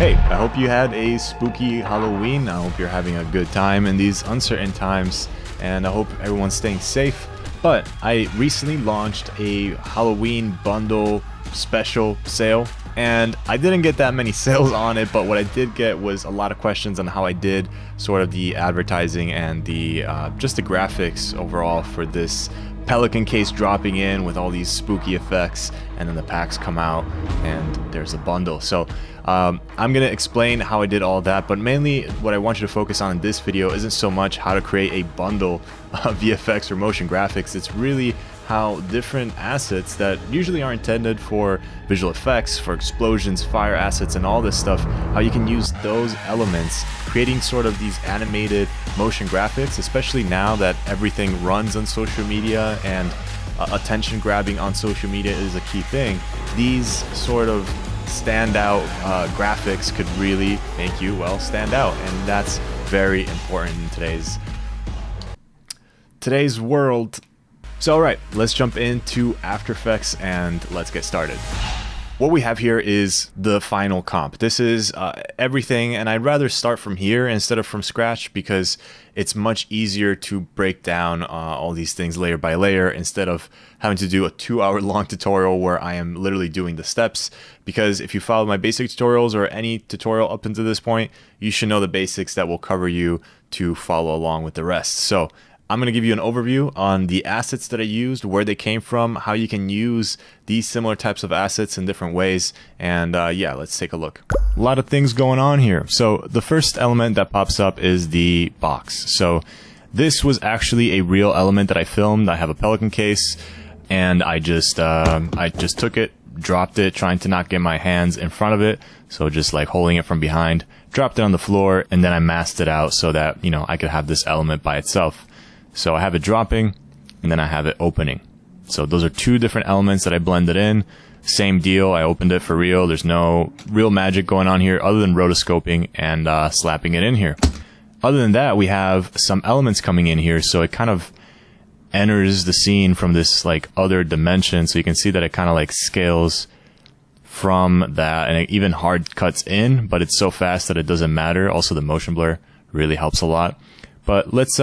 Hey, I hope you had a spooky Halloween. I hope you're having a good time in these uncertain times, and I hope everyone's staying safe. But I recently launched a Halloween bundle special sale, and I didn't get that many sales on it, but what I did get was a lot of questions on how I did sort of the advertising and the just the graphics overall for this Pelican case dropping in with all these spooky effects, and then the packs come out and there's a bundle. So I'm gonna explain how I did all that, but mainly what I want you to focus on in this video isn't so much how to create a bundle of VFX or motion graphics. It's really how different assets that usually are intended for visual effects, for explosions, fire assets, and all this stuff, how you can use those elements, creating sort of these animated motion graphics, especially now that everything runs on social media and attention grabbing on social media is a key thing. These sort of standout graphics could really make you, well, stand out, and that's very important in today's world. So alright, let's jump into After Effects and let's get started. What we have here is the final comp. This is everything, and I'd rather start from here instead of from scratch because it's much easier to break down all these things layer by layer instead of having to do a 2-hour long tutorial where I am literally doing the steps. Because if you follow my basic tutorials or any tutorial up until this point, you should know the basics that will cover you to follow along with the rest. So I'm going to give you an overview on the assets that I used, where they came from, how you can use these similar types of assets in different ways, and yeah, let's take a look. A lot of things going on here. So the first element that pops up is the box. So this was actually a real element that I filmed. I have a Pelican case, and I just took it, dropped it, trying to not get my hands in front of it, so just like holding it from behind, dropped it on the floor, and then I masked it out so that, you know, I could have this element by itself. So I have it dropping, and then I have it opening. So those are two different elements that I blended in. Same deal, I opened it for real. There's no real magic going on here other than rotoscoping and slapping it in here. Other than that, we have some elements coming in here, so it kind of enters the scene from this like other dimension. So you can see that it kind of like scales from that, and it even hard cuts in, but it's so fast that it doesn't matter. Also, the motion blur really helps a lot. But let's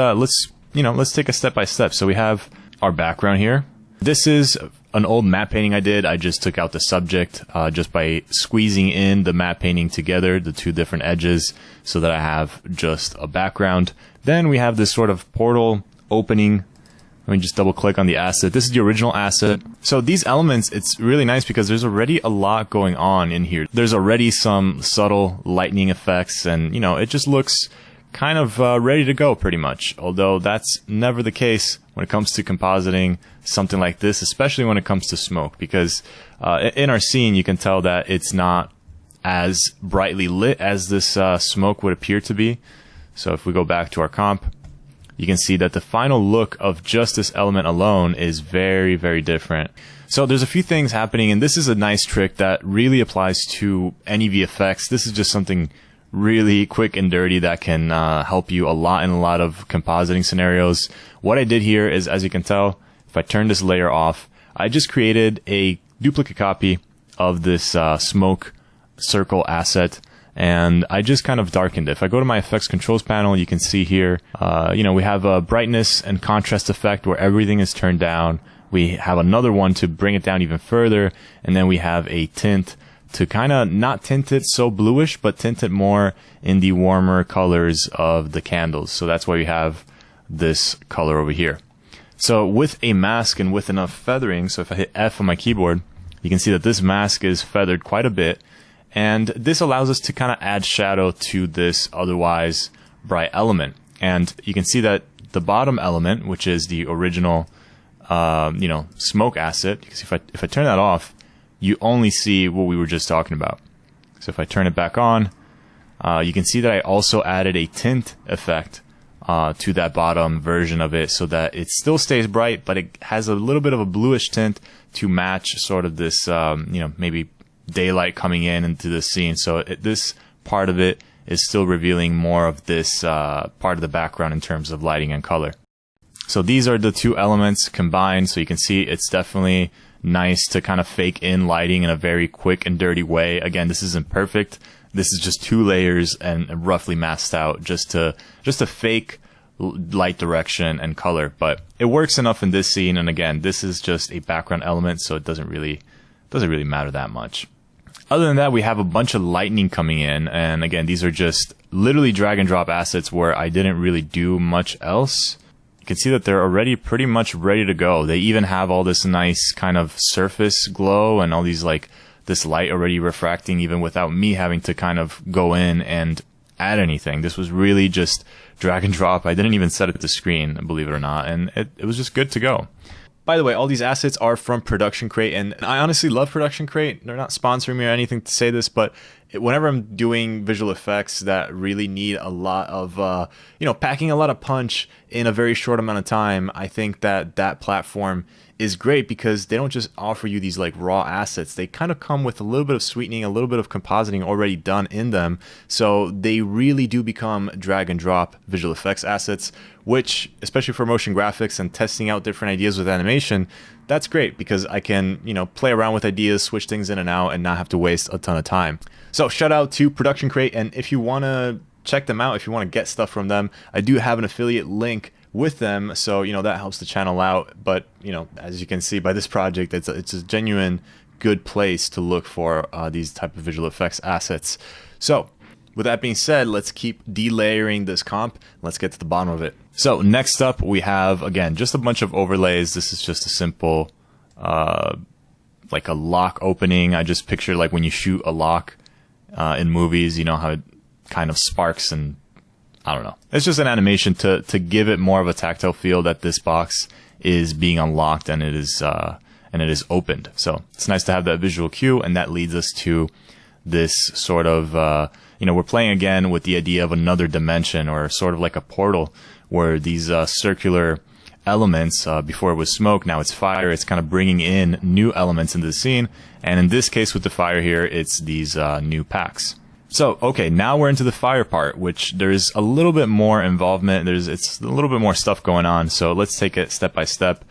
take a step by step. So we have our background here. This is an old matte painting I did. I just took out the subject just by squeezing in the matte painting together, the two different edges, so that I have just a background. Then we have this sort of portal opening. Let me just double click on the asset. This is the original asset. So these elements, it's really nice because there's already a lot going on in here. There's already some subtle lightning effects, and you know, it just looks kind of ready to go pretty much, although that's never the case when it comes to compositing something like this, especially when it comes to smoke, because in our scene you can tell that it's not as brightly lit as this smoke would appear to be. So if we go back to our comp, you can see that the final look of just this element alone is very, very different. So there's a few things happening, and this is a nice trick that really applies to any VFX. This is just something really quick and dirty that can help you a lot in a lot of compositing scenarios. What I did here is, as you can tell, if I turn this layer off, I just created a duplicate copy of this smoke circle asset, and I just kind of darkened it. If I go to my effects controls panel, you can see here, we have a brightness and contrast effect where everything is turned down. We have another one to bring it down even further, and then we have a tint to kind of not tint it so bluish, but tint it more in the warmer colors of the candles. So that's why we have this color over here. So with a mask and with enough feathering, so if I hit F on my keyboard, you can see that this mask is feathered quite a bit. And this allows us to kind of add shadow to this otherwise bright element. And you can see that the bottom element, which is the original, smoke asset, you can see if I turn that off, you only see what we were just talking about. So if I turn it back on, you can see that I also added a tint effect to that bottom version of it, so that it still stays bright, but it has a little bit of a bluish tint to match sort of this, maybe daylight coming into the scene. So this part of it is still revealing more of this part of the background in terms of lighting and color. So these are the two elements combined, so you can see it's definitely nice to kind of fake in lighting in a very quick and dirty way. Again, this isn't perfect. this is just 2 layers and roughly masked out just to fake light direction and color. But it works enough in this scene, and again, this is just a background element, so it doesn't really matter that much. Other than that, we have a bunch of lightning coming in, and again, these are just literally drag and drop assets where I didn't really do much else. You can see that they're already pretty much ready to go. They even have all this nice kind of surface glow and all these like this light already refracting even without me having to kind of go in and add anything. This was really just drag and drop. I didn't even set it to screen, believe it or not, and it was just good to go. By the way, all these assets are from Production Crate, and I honestly love Production Crate. They're not sponsoring me or anything to say this, but whenever I'm doing visual effects that really need a lot of, packing a lot of punch in a very short amount of time, I think that platform is great because they don't just offer you these like raw assets. They kind of come with a little bit of sweetening, a little bit of compositing already done in them. So they really do become drag and drop visual effects assets, which, especially for motion graphics and testing out different ideas with animation, that's great because I can, play around with ideas, switch things in and out, and not have to waste a ton of time. So shout out to Production Crate, and if you want to check them out, if you want to get stuff from them, I do have an affiliate link with them, so that helps the channel out. But as you can see by this project, it's a genuine good place to look for these type of visual effects assets. So with that being said, let's keep delayering this comp. Let's get to the bottom of it. So next up, we have, again, just a bunch of overlays. This is just a simple like a lock opening. I just picture like when you shoot a lock in movies, how it kind of sparks, and I don't know. It's just an animation to give it more of a tactile feel that this box is being unlocked and it is opened. So it's nice to have that visual cue, and that leads us to this sort of we're playing again with the idea of another dimension, or sort of like a portal, where these circular elements, before it was smoke, now it's fire. It's kind of bringing in new elements into the scene, and in this case with the fire here, it's these new packs. So, okay, now we're into the fire part, which there's a little bit more involvement. It's a little bit more stuff going on. So let's take it step by step.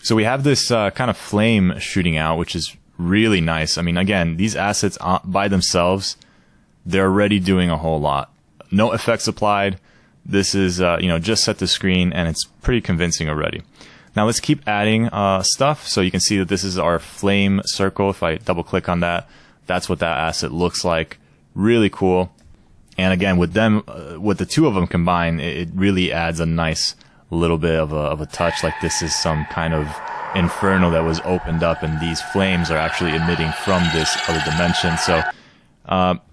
So we have this kind of flame shooting out, which is really nice. I mean, again, these assets by themselves, they're already doing a whole lot. No effects applied. This is, just set to screen, and it's pretty convincing already. Now let's keep adding stuff. So you can see that this is our flame circle. If I double click on that, that's what that asset looks like. Really cool. And again, with the two of them combined, it really adds a nice little bit of a touch, like this is some kind of inferno that was opened up, and these flames are actually emitting from this other dimension. So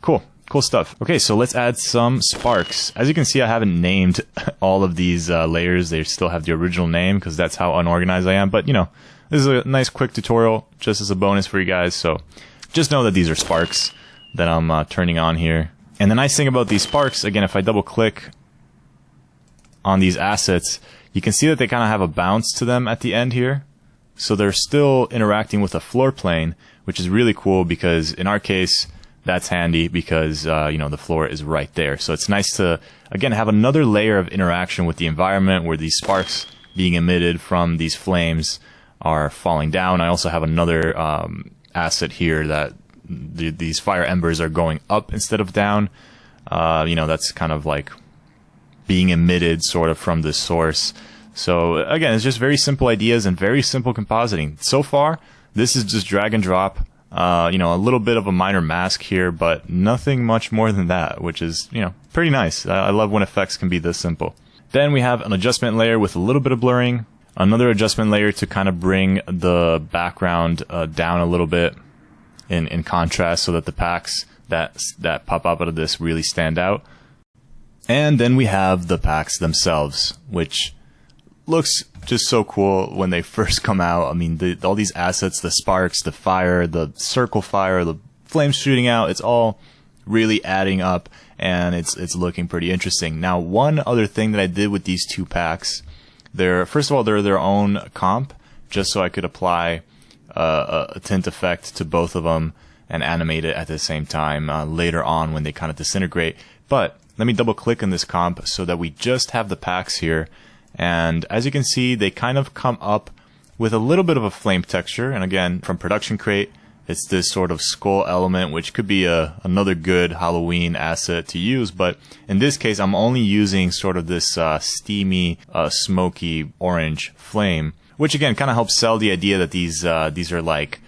cool stuff. Okay, so let's add some sparks. As you can see, I haven't named all of these layers. They still have the original name because that's how unorganized I am. But this is a nice quick tutorial just as a bonus for you guys. So just know that these are sparks that I'm turning on here. And the nice thing about these sparks, again, if I double click on these assets, you can see that they kind of have a bounce to them at the end here. So they're still interacting with a floor plane, which is really cool because in our case, that's handy because, the floor is right there. So it's nice to, again, have another layer of interaction with the environment where these sparks being emitted from these flames are falling down. I also have another asset here that these fire embers are going up instead of down. That's kind of like being emitted sort of from the source. So again, it's just very simple ideas and very simple compositing. So far, this is just drag and drop. A little bit of a minor mask here, but nothing much more than that, which is, pretty nice. I love when effects can be this simple. Then we have an adjustment layer with a little bit of blurring, another adjustment layer to kind of bring the background down a little bit in contrast, so that the packs that pop up out of this really stand out. And then we have the packs themselves, which looks just so cool when they first come out. I mean, all these assets, the sparks, the fire, the circle fire, the flames shooting out, it's all really adding up, and it's looking pretty interesting. Now, one other thing that I did with these two packs, first of all, they're their own comp, just so I could apply a tint effect to both of them and animate it at the same time later on when they kind of disintegrate. But let me double click on this comp so that we just have the packs here. And as you can see, they kind of come up with a little bit of a flame texture. And again, from Production Crate, It's this sort of skull element, which could be another good Halloween asset to use. But in this case, I'm only using sort of this steamy, smoky orange flame, which again kind of helps sell the idea that these are like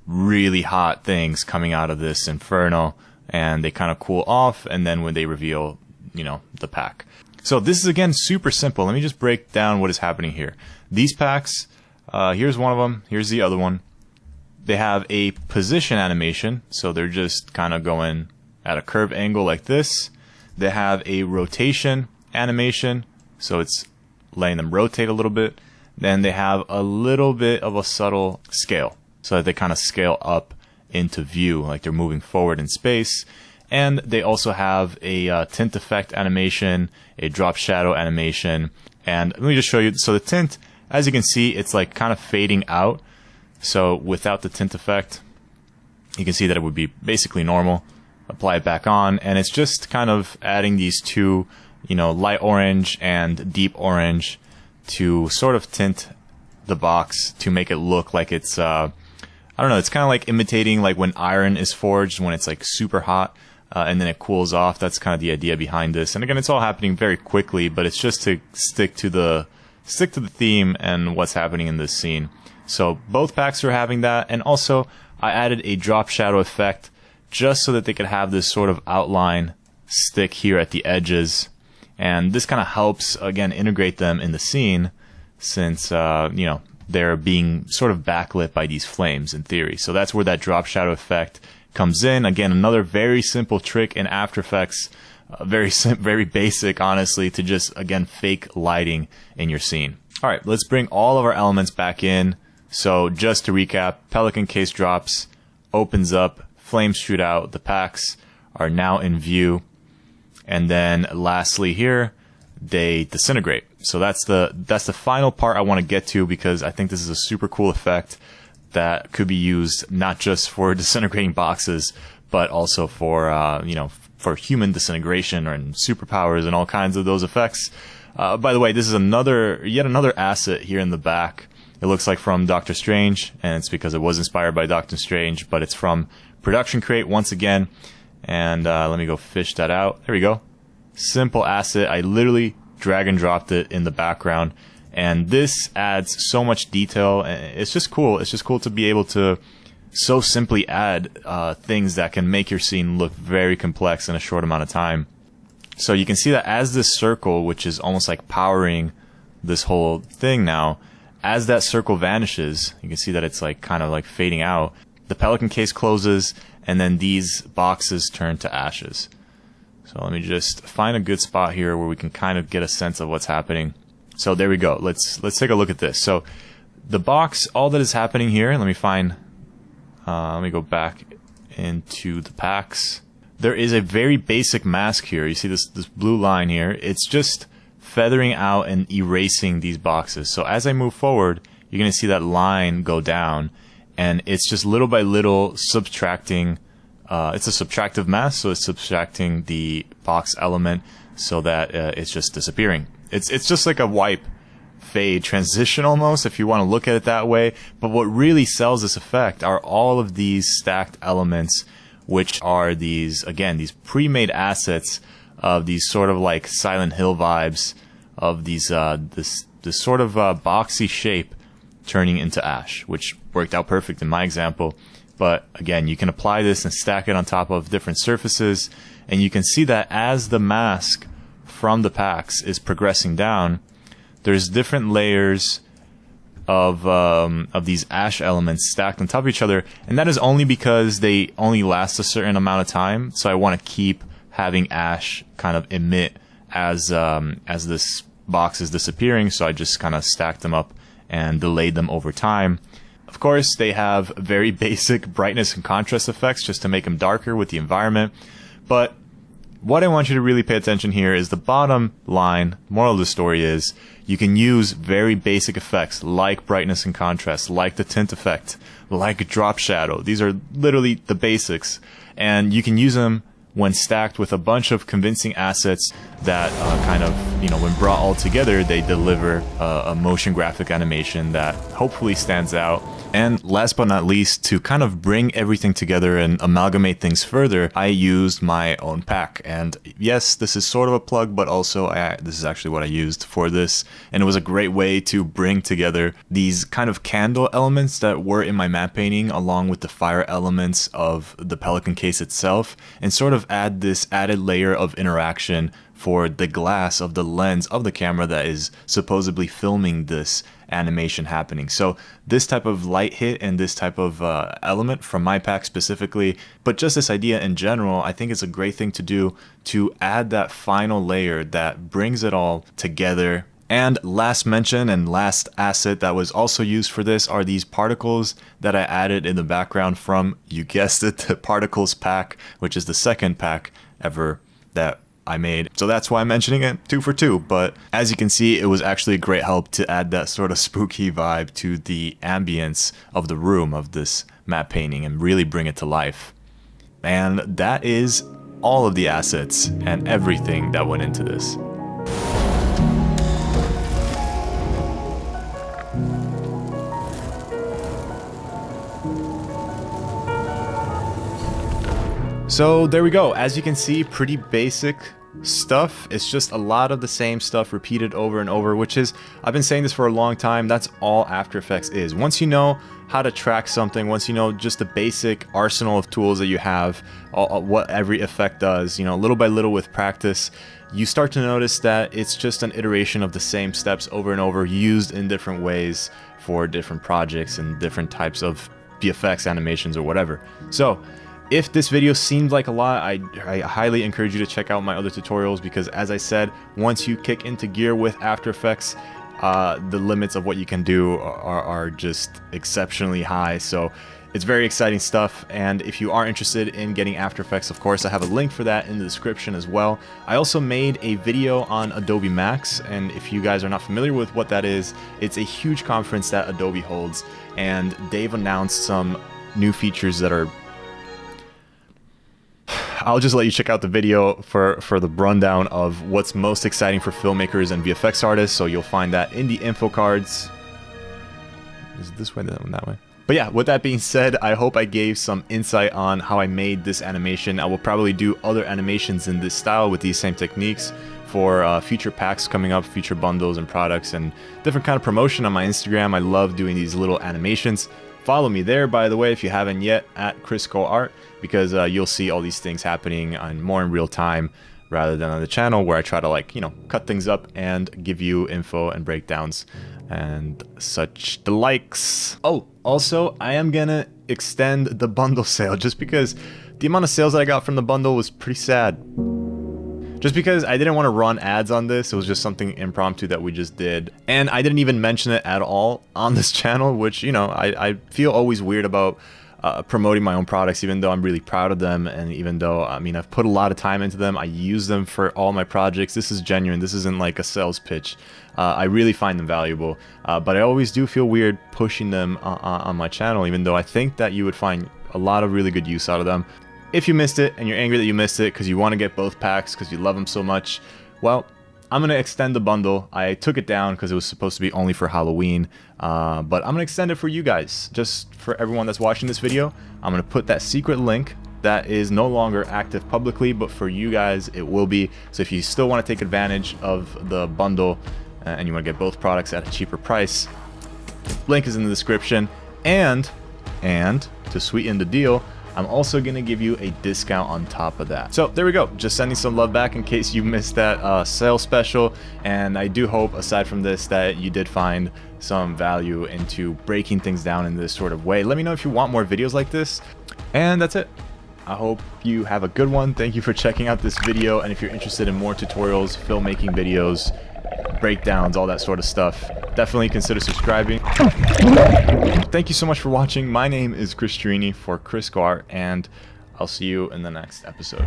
really hot things coming out of this inferno, and they kind of cool off, and then when they reveal, you know, the pack. So this is again super simple. Let me just break down what is happening here. These packs, here's one of them, here's the other one. They have a position animation, so they're just kind of going at a curved angle like this. They have a rotation animation, so it's letting them rotate a little bit. Then they have a little bit of a subtle scale, so that they kind of scale up into view, like they're moving forward in space. And they also have a tint effect animation, a drop shadow animation. And let me just show you. So the tint, as you can see, it's like kind of fading out. So without the tint effect, you can see that it would be basically normal. Apply it back on, and it's just kind of adding these two, you know, light orange and deep orange to sort of tint the box to make it look like it's, I don't know, it's kind of like imitating like when iron is forged, when it's like super hot, and then it cools off. That's kind of the idea behind this. And again, it's all happening very quickly, but it's just to stick to the theme and what's happening in this scene. So both packs are having that, and also I added a drop shadow effect just so that they could have this sort of outline stick here at the edges, and this kind of helps again integrate them in the scene, since you know, they're being sort of backlit by these flames in theory. So that's where that drop shadow effect comes in. Again, another very simple trick in After Effects, very basic honestly, to just again fake lighting in your scene. All right, let's bring all of our elements back in. So just to recap, Pelican case drops, opens up, flames shoot out, the packs are now in view, and then lastly here, they disintegrate. So that's the final part I want to get to, because I think this is a super cool effect that could be used not just for disintegrating boxes, but also for you know, for human disintegration or in superpowers and all kinds of those effects. By the way, this is yet another asset here in the back. It looks like from Doctor Strange, and it's because it was inspired by Doctor Strange, but it's from Production Crate once again. And let me go fish that out. There we go. Simple asset. I literally drag and dropped it in the background, and this adds so much detail. It's just cool. It's just cool to be able to so simply add things that can make your scene look very complex in a short amount of time. So you can see that as this circle, which is almost like powering this whole thing now, as that circle vanishes, you can see that it's like kind of like fading out. The Pelican case closes, and then these boxes turn to ashes. So let me just find a good spot here where we can kind of get a sense of what's happening. So there we go. Let's take a look at this. So the box, all that is happening here, let me go back into the packs. There is a very basic mask here. You see this blue line here. It's just feathering out and erasing these boxes. So as I move forward, you're going to see that line go down, and it's just little by little subtracting. It's a subtractive mask, so it's subtracting the box element so that it's just disappearing. It's just like a wipe fade transition almost, if you want to look at it that way. But what really sells this effect are all of these stacked elements, which are these, again, these pre-made assets of these sort of like Silent Hill vibes of these this sort of boxy shape turning into ash, which worked out perfect in my example. But again, you can apply this and stack it on top of different surfaces, and you can see that as the mask from the packs is progressing down, there's different layers of these ash elements stacked on top of each other, and that is only because they only last a certain amount of time. So I want to keep having ash kind of emit as this box is disappearing, so I just kind of stacked them up and delayed them over time. Of course, they have very basic brightness and contrast effects just to make them darker with the environment. But what I want you to really pay attention here is the bottom line. Moral of the story is you can use very basic effects like brightness and contrast, like the tint effect, like drop shadow. These are literally the basics, and you can use them when stacked with a bunch of convincing assets that kind of, when brought all together, they deliver a motion graphic animation that hopefully stands out And last but not least, to kind of bring everything together and amalgamate things further, I used my own pack. And yes, this is sort of a plug, but also this is actually what I used for this. And it was a great way to bring together these kind of candle elements that were in my matte painting along with the fire elements of the Pelican case itself, and sort of add this added layer of interaction for the glass of the lens of the camera that is supposedly filming this animation happening. So this type of light hit and this type of element from my pack specifically, but just this idea in general, I think it's a great thing to do to add that final layer that brings it all together. And last mention and last asset that was also used for this are these particles that I added in the background from, you guessed it, the Particles pack, which is the second pack ever that I made. So that's why I'm mentioning it, 2 for 2. But as you can see, it was actually a great help to add that sort of spooky vibe to the ambience of the room of this matte painting and really bring it to life. And that is all of the assets and everything that went into this. So there we go. As you can see, pretty basic stuff. It's just a lot of the same stuff repeated over and over, which is, I've been saying this for a long time, that's all After Effects is. Once you know how to track something, once you know just the basic arsenal of tools that you have, what every effect does, you know, little by little with practice, you start to notice that it's just an iteration of the same steps over and over, used in different ways for different projects and different types of VFX animations or whatever. So if this video seemed like a lot, I highly encourage you to check out my other tutorials, because as I said, once you kick into gear with After Effects, the limits of what you can do are just exceptionally high. So it's very exciting stuff. And if you are interested in getting After Effects, of course, I have a link for that in the description as well. I also made a video on Adobe Max, and if you guys are not familiar with what that is, it's a huge conference that Adobe holds, and they've announced some new features that are... I'll just let you check out the video for the rundown of what's most exciting for filmmakers and VFX artists, so you'll find that in the info cards. Is it this way, that way? But yeah, with that being said, I hope I gave some insight on how I made this animation. I will probably do other animations in this style with these same techniques for future packs coming up, future bundles and products, and different kind of promotion on my Instagram. I love doing these little animations. Follow me there, by the way, if you haven't yet, at Kriscoart, because you'll see all these things happening more in real time rather than on the channel, where I try to, like, you know, cut things up and give you info and breakdowns and such the likes. Oh, also, I am gonna extend the bundle sale, just because the amount of sales that I got from the bundle was pretty sad. Just because I didn't want to run ads on this, it was just something impromptu that we just did. And I didn't even mention it at all on this channel, which, you know, I feel always weird about promoting my own products, even though I'm really proud of them. And even though, I mean, I've put a lot of time into them, I use them for all my projects. This is genuine. This isn't like a sales pitch. I really find them valuable. But I always do feel weird pushing them on my channel, even though I think that you would find a lot of really good use out of them. If you missed it and you're angry that you missed it because you want to get both packs because you love them so much, well, I'm going to extend the bundle. I took it down because it was supposed to be only for Halloween, but I'm going to extend it for you guys, just for everyone that's watching this video. I'm going to put that secret link that is no longer active publicly, but for you guys it will be. So if you still want to take advantage of the bundle and you want to get both products at a cheaper price, link is in the description. And to sweeten the deal, I'm also going to give you a discount on top of that. So there we go. Just sending some love back in case you missed that sale special. And I do hope, aside from this, that you did find some value into breaking things down in this sort of way. Let me know if you want more videos like this. And that's it. I hope you have a good one. Thank you for checking out this video. And if you're interested in more tutorials, filmmaking videos, breakdowns, all that sort of stuff, definitely consider subscribing. Thank you so much for watching. My name is Chris for Kriscoart, and I'll see you in the next episode.